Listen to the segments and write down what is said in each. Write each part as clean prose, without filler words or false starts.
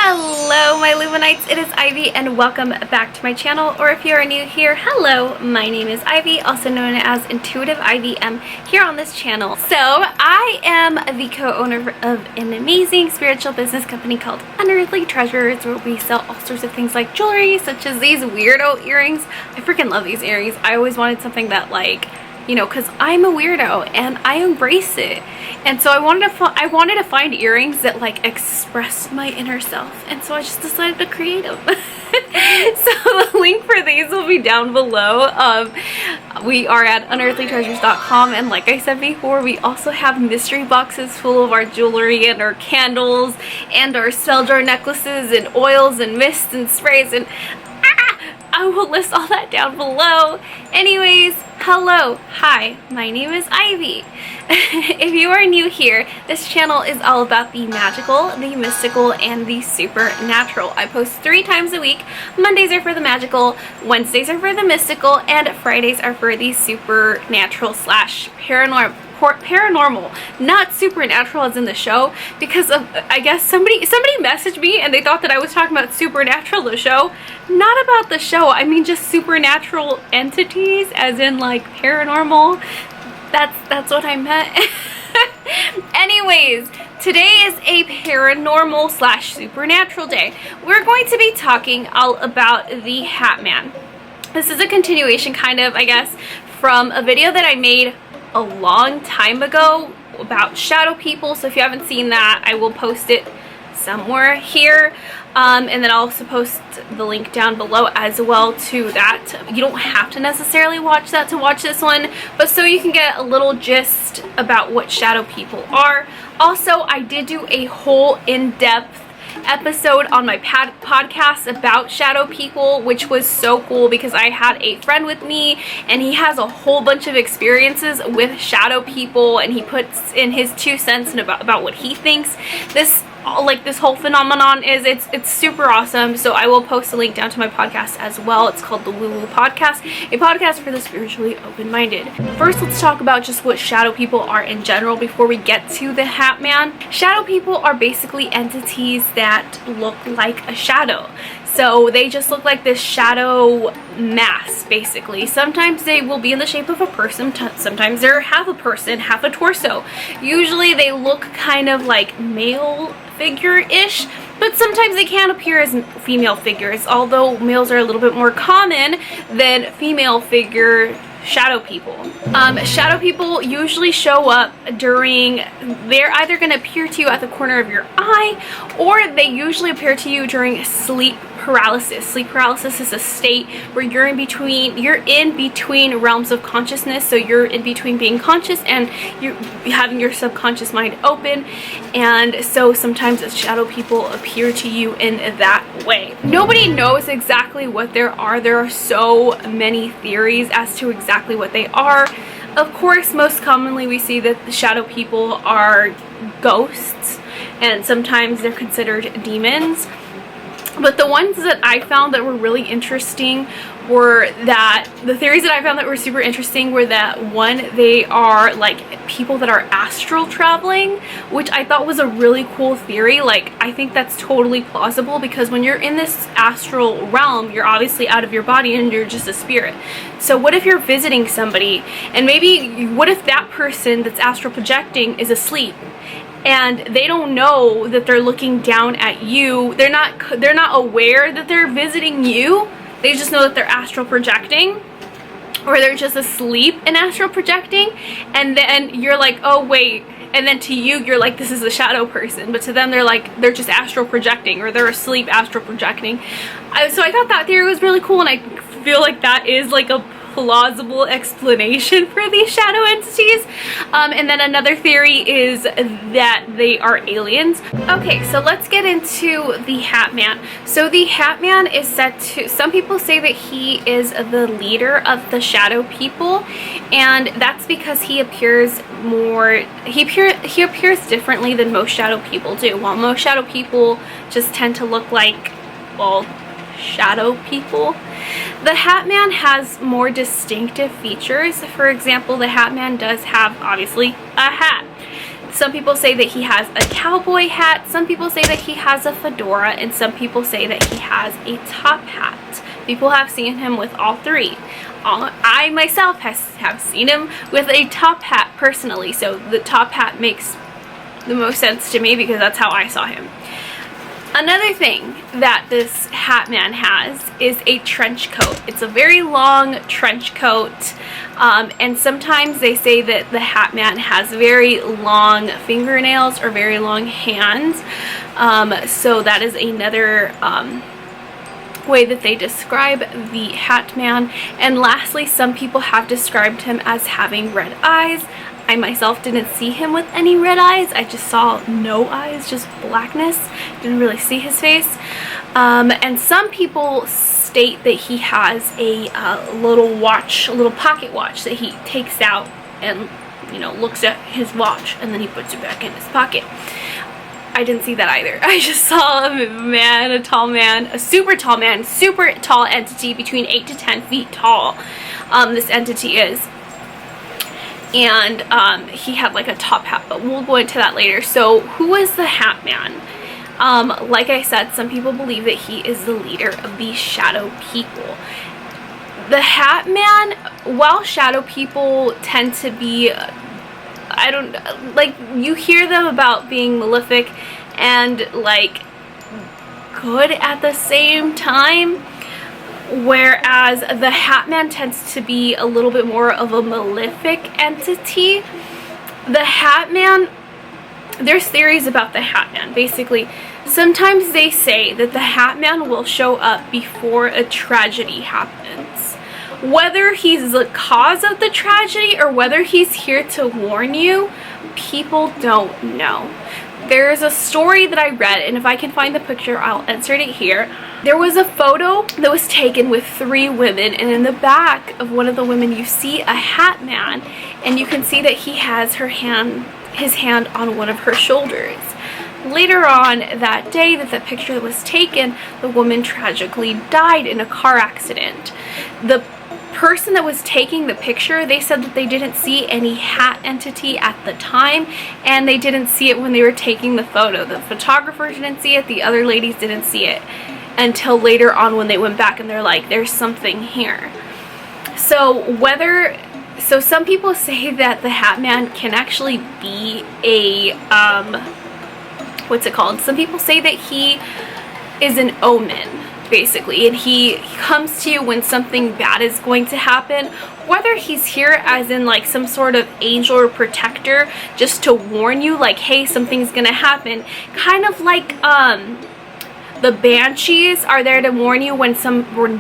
Hello my Luminites, it is Ivy and welcome back to my channel, or if you are new here, hello, my name is Ivy, also known as Intuitive IVM here on this channel. So I am the co-owner of an amazing spiritual business company called Unearthly Treasures, where we sell all sorts of things like jewelry, such as these weirdo earrings. I freaking love these earrings. I always wanted something that, like, you know, because I'm a weirdo and I embrace it, and so I wanted to find earrings that like express my inner self, and so I just decided to create them. So the link for these will be down below. We are at unearthlytreasures.com, and like I said before, we also have mystery boxes full of our jewelry and our candles and our spell jar necklaces and oils and mists and sprays, and I will list all that down below. Anyways, hello, hi, my name is Ivy. If you are new here, this channel is all about the magical, the mystical, and the supernatural. I post 3 times a week. Mondays are for the magical, Wednesdays are for the mystical, and Fridays are for the supernatural slash paranormal, not supernatural as in the show, because of, I guess somebody messaged me and they thought that I was talking about Supernatural, the show. Not about the show, I mean just supernatural entities as in like paranormal. That's what I meant. Anyways, today is a paranormal slash supernatural day. We're going to be talking all about the Hat Man. This is a continuation, kind of, I guess, from a video that I made a long time ago about shadow people. So if you haven't seen that, I will post it somewhere here, and then I'll also post the link down below as well to that. You don't have to necessarily watch that to watch this one, but so you can get a little gist about what shadow people are. Also, I did do a whole in-depth episode on my podcast about shadow people, which was so cool because I had a friend with me and he has a whole bunch of experiences with shadow people, and he puts in his 2 cents about what he thinks this whole phenomenon is. It's super awesome. So I will post a link down to my podcast as well. It's called the Woo Woo Podcast, a podcast for the spiritually open-minded. First, let's talk about just what shadow people are in general before we get to the Hat Man. Shadow people are basically entities that look like a shadow. So they just look like this shadow mass, basically. Sometimes they will be in the shape of a person, sometimes they're half a person, half a torso. Usually they look kind of like male figure-ish, but sometimes they can appear as female figures, although males are a little bit more common than female figure shadow people. Shadow people usually show up they're either going to appear to you at the corner of your eye, or they usually appear to you during sleep paralysis. Sleep paralysis is a state where you're in between realms of consciousness. So you're in between being conscious and you're having your subconscious mind open, and so sometimes shadow people appear to you in that way. Nobody knows exactly what there are. There are so many theories as to exactly what they are. Of course, most commonly we see that the shadow people are ghosts, and sometimes they're considered demons. But the ones that I found that were really interesting were that the theories that I found that were super interesting were that, one, they are like people that are astral traveling, which I thought was a really cool theory. Like, I think that's totally plausible, because when you're in this astral realm, you're obviously out of your body and you're just a spirit. So what if you're visiting somebody, and maybe what if that person that's astral projecting is asleep, and they don't know that they're looking down at you. They're not aware that they're visiting you. They just know that they're astral projecting, or they're just asleep and astral projecting, and then you're like, oh wait, and then to you you're like, this is a shadow person, but to them they're just astral projecting, or they're asleep astral projecting. So I thought that theory was really cool, and I feel like that is like a plausible explanation for these shadow entities. And then another theory is that they are aliens. Okay, so let's get into the Hat Man. So the Hat Man is said to, some people say that he is the leader of the shadow people, and that's because he appears differently than most shadow people do. While most shadow people just tend to look like, well, shadow people, the Hat Man has more distinctive features. For example, the Hat Man does have, obviously, a hat. Some people say that he has a cowboy hat, some people say that he has a fedora, and some people say that he has a top hat. People have seen him with all three. I myself have seen him with a top hat personally, so the top hat makes the most sense to me because that's how I saw him. Another thing that this hat man has is a trench coat. It's a very long trench coat, and sometimes they say that the hat man has very long fingernails or very long hands, so that is another way that they describe the hat man. And lastly, some people have described him as having red eyes. I myself didn't see him with any red eyes. I just saw no eyes, just blackness. Didn't really see his face. And some people state that he has a little watch, a little pocket watch that he takes out and, you know, looks at his watch and then he puts it back in his pocket. I didn't see that either. I just saw a man, a tall man, a super tall man, super tall entity, between 8 to 10 feet tall. This entity is. And he had like a top hat, but we'll go into that later. So who is the Hat Man? Like I said, some people believe that he is the leader of the Shadow People. The Hat Man, while Shadow People tend to be, I don't, like, you hear them about being malefic and like good at the same time, whereas the Hat Man tends to be a little bit more of a malefic entity. The Hat Man, there's theories about the Hat Man. Basically, sometimes they say that the Hat Man will show up before a tragedy happens. Whether he's the cause of the tragedy or whether he's here to warn you, people don't know. There's a story that I read, and if I can find the picture, I'll insert it here. There was a photo that was taken with 3 women, and in the back of one of the women you see a Hat Man, and you can see that he has his hand on one of her shoulders. Later on that day that the picture was taken, the woman tragically died in a car accident. The person that was taking the picture, they said that they didn't see any hat entity at the time, and they didn't see it when they were taking the photo. The photographer didn't see it, the other ladies didn't see it until later on when they went back and they're like, there's something here. So some people say that the Hat Man can actually be a what's it called? Some people say that he is an omen, basically, and he comes to you when something bad is going to happen, whether he's here as in like some sort of angel or protector just to warn you, like, hey, something's gonna happen, kind of like the Banshees are there to warn you when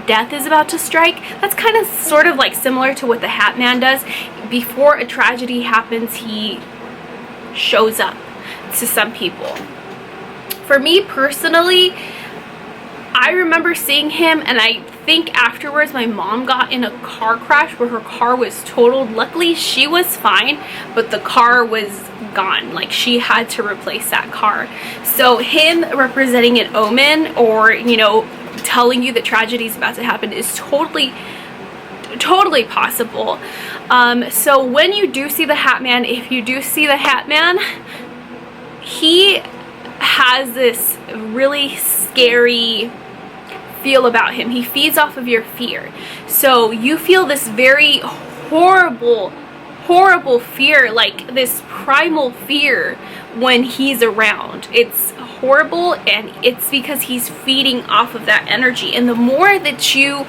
death is about to strike. That's kind of sort of like similar to what the Hat Man does. Before a tragedy happens, he shows up to some people. For me personally, I remember seeing him, and I think afterwards my mom got in a car crash where her car was totaled. Luckily she was fine, but the car was gone. Like, she had to replace that car. So him representing an omen, or, you know, telling you that tragedy is about to happen, is totally possible. So when you do see the Hat Man, if you do see the Hat Man, he has this really scary feel about him. He feeds off of your fear. So you feel this very horrible fear, like this primal fear when he's around. It's horrible, and it's because he's feeding off of that energy. And the more that you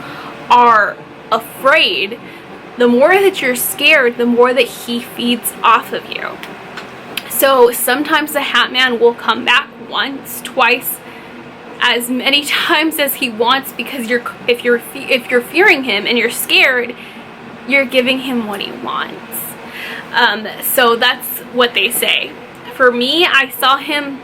are afraid, the more that you're scared, the more that he feeds off of you. So sometimes the Hat Man will come back once, twice, as many times as he wants, because if you're fearing him and you're scared, you're giving him what he wants. So that's what they say. For me, I saw him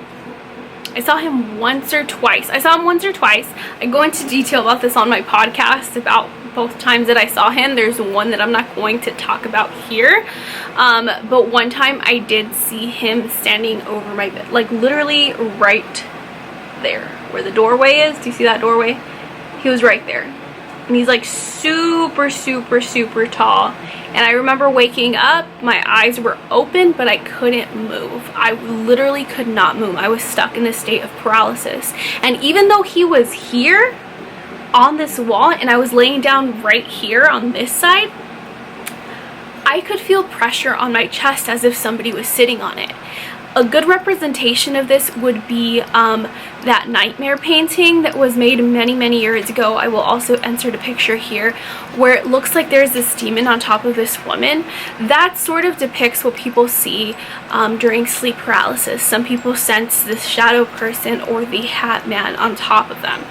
once or twice. I saw him once or twice. I go into detail about this on my podcast about both times that I saw him. There's one that I'm not going to talk about here, but one time I did see him standing over my bed, like literally right there where the doorway is. Do you see that doorway? He was right there. and he's like super, super, super tall. And I remember waking up, my eyes were open, but I couldn't move. I literally could not move. I was stuck in a state of paralysis. And even though he was here on this wall and I was laying down right here on this side, I could feel pressure on my chest as if somebody was sitting on it. A good representation of this would be that nightmare painting that was made many, many years ago. I will also insert a picture here where it looks like there's this demon on top of this woman. That sort of depicts what people see during sleep paralysis. Some people sense this shadow person or the Hat Man on top of them.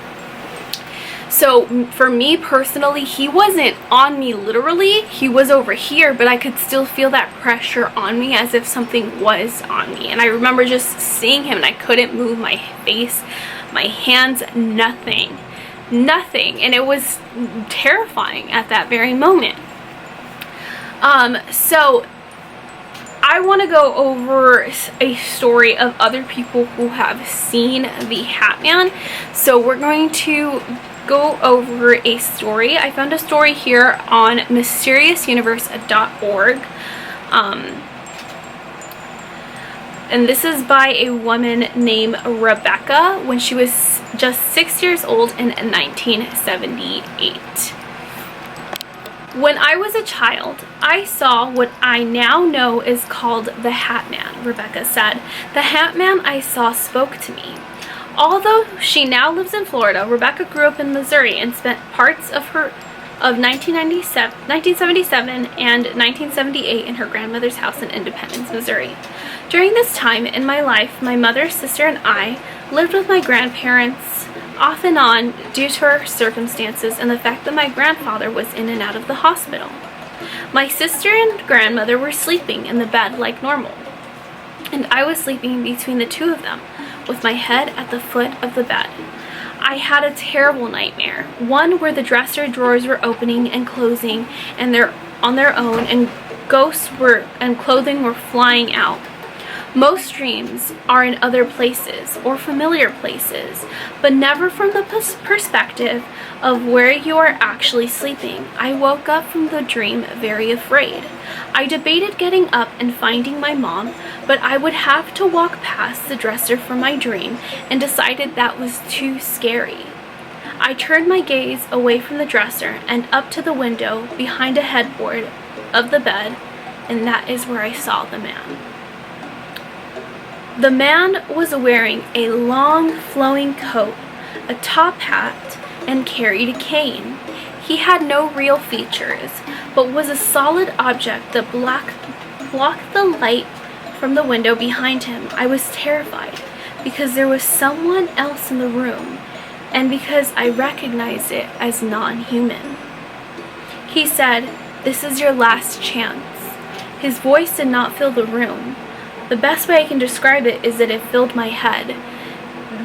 So for me personally, he wasn't on me literally, he was over here, but I could still feel that pressure on me as if something was on me. And I remember just seeing him and I couldn't move my face, my hands, nothing. And it was terrifying at that very moment. So I want to go over a story of other people who have seen the Hat Man. So we're going to go over a story. I found a story here on mysteriousuniverse.org. And this is by a woman named Rebecca when she was just 6 years old in 1978. When I was a child, I saw what I now know is called the Hat Man, Rebecca said. The Hat Man I saw spoke to me. Although she now lives in Florida, Rebecca grew up in Missouri and spent parts of 1977 and 1978 in her grandmother's house in Independence, Missouri. During this time in my life, my mother, sister, and I lived with my grandparents off and on due to our circumstances and the fact that my grandfather was in and out of the hospital. My sister and grandmother were sleeping in the bed like normal, and I was sleeping between the two of them, with my head at the foot of the bed. I had a terrible nightmare, one where the dresser drawers were opening and closing and they're on their own, and clothing were flying out. Most dreams are in other places or familiar places, but never from the perspective of where you are actually sleeping. I woke up from the dream very afraid. I debated getting up and finding my mom, but I would have to walk past the dresser for my dream and decided that was too scary. I turned my gaze away from the dresser and up to the window behind a headboard of the bed, and that is where I saw the man. The man was wearing a long flowing coat, a top hat, and carried a cane. He had no real features, but was a solid object that blocked the light from the window behind him. I was terrified because there was someone else in the room and because I recognized it as non-human. He said, "This is your last chance." His voice did not fill the room. The best way I can describe it is that it filled my head.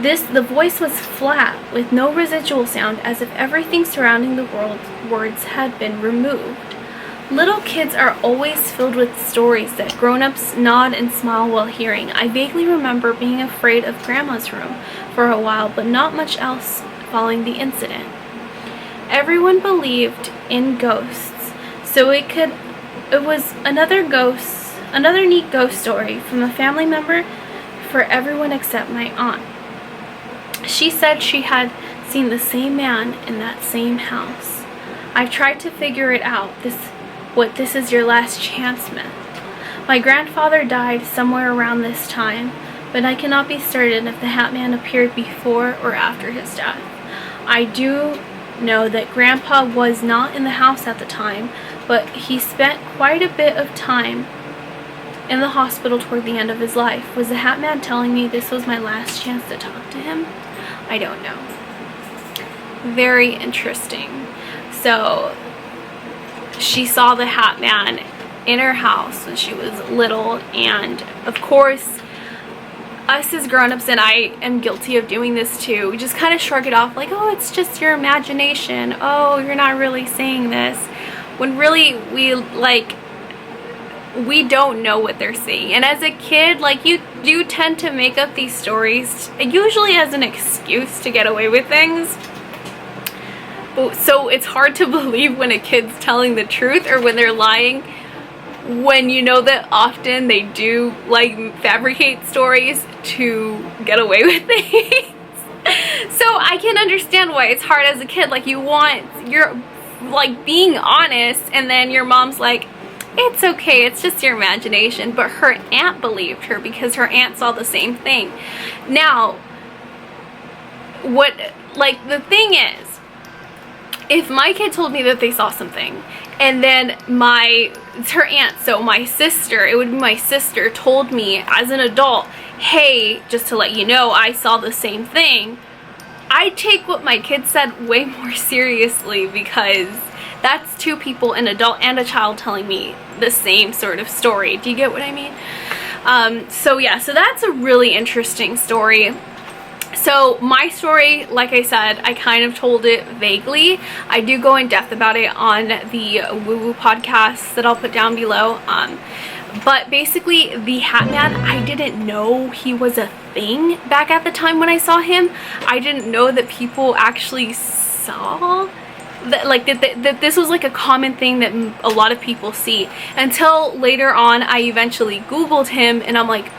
The voice was flat, with no residual sound, as if everything surrounding the words had been removed. Little kids are always filled with stories that grown-ups nod and smile while hearing. I vaguely remember being afraid of Grandma's room for a while, but not much else following the incident. Everyone believed in ghosts, so it was another neat ghost story from a family member for everyone except my aunt. She said she had seen the same man in that same house. I've tried to figure it out, what "this is your last chance" meant. My grandfather died somewhere around this time, but I cannot be certain if the Hat Man appeared before or after his death. I do know that Grandpa was not in the house at the time, but he spent quite a bit of time in the hospital toward the end of his life. Was the Hat Man telling me this was my last chance to talk to him? I don't know. Very interesting. So she saw the Hat Man in her house when she was little, and of course us as grown-ups, and I am guilty of doing this too, we just kind of shrug it off like, oh, it's just your imagination, oh, you're not really saying this, when really we don't know what they're saying. And as a kid, like, you do tend to make up these stories, usually as an excuse to get away with things. So it's hard to believe when a kid's telling the truth or when they're lying, when you know that often they do like fabricate stories to get away with things. So I can understand why it's hard as a kid. Like, you're like being honest, and then your mom's like, it's okay, it's just your imagination. But her aunt believed her because her aunt saw the same thing. Now, the thing is, if my kid told me that they saw something, and then it's her aunt, so my sister, it would be my sister, told me as an adult, hey, just to let you know, I saw the same thing, I take what my kid said way more seriously, because that's two people, an adult and a child, telling me the same sort of story. Do you get what I mean? So yeah, so that's a really interesting story. So my story, like I said, I kind of told it vaguely. I do go in depth about it on the Woo Woo podcast that I'll put down below. But basically, the Hat Man, I didn't know he was a thing back at the time when I saw him. I didn't know that people actually saw that this was like a common thing that a lot of people see, until later on I eventually Googled him, and I'm like,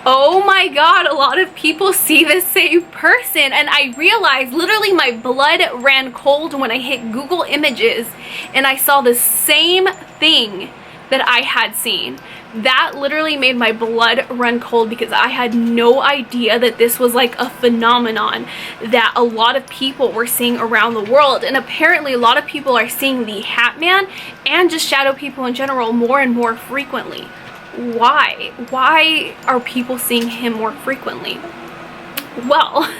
oh my god, a lot of people see the same person. And I realized, literally my blood ran cold when I hit Google Images and I saw the same thing that I had seen. That literally made my blood run cold, because I had no idea that this was like a phenomenon that a lot of people were seeing around the world. And apparently a lot of people are seeing the Hat Man and just shadow people in general more and more frequently. Why? Why are people seeing him more frequently? Well,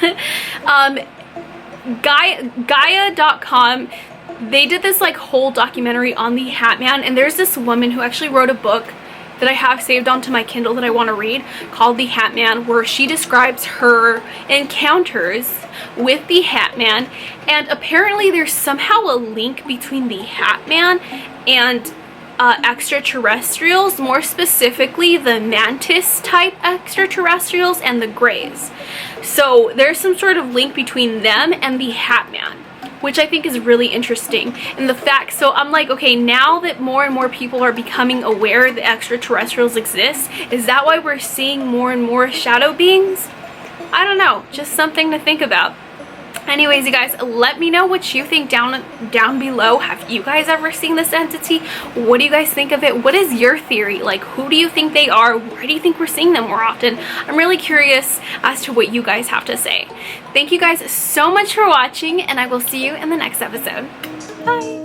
Gaia.com, they did this like whole documentary on the Hat Man, and there's this woman who actually wrote a book that I have saved onto my Kindle that I want to read, called The Hat Man, where she describes her encounters with the Hat Man. And apparently there's somehow a link between the Hat Man and extraterrestrials, more specifically the mantis type extraterrestrials and the Greys. So there's some sort of link between them and the Hat Man, which I think is really interesting. And the fact, so I'm like, okay, now that more and more people are becoming aware that extraterrestrials exist, is that why we're seeing more and more shadow beings? I don't know, just something to think about. Anyways, you guys, let me know what you think down below. Have you guys ever seen this entity? What do you guys think of it? What is your theory? Like, who do you think they are? Where do you think we're seeing them more often? I'm really curious as to what you guys have to say. Thank you guys so much for watching, and I will see you in the next episode. Bye!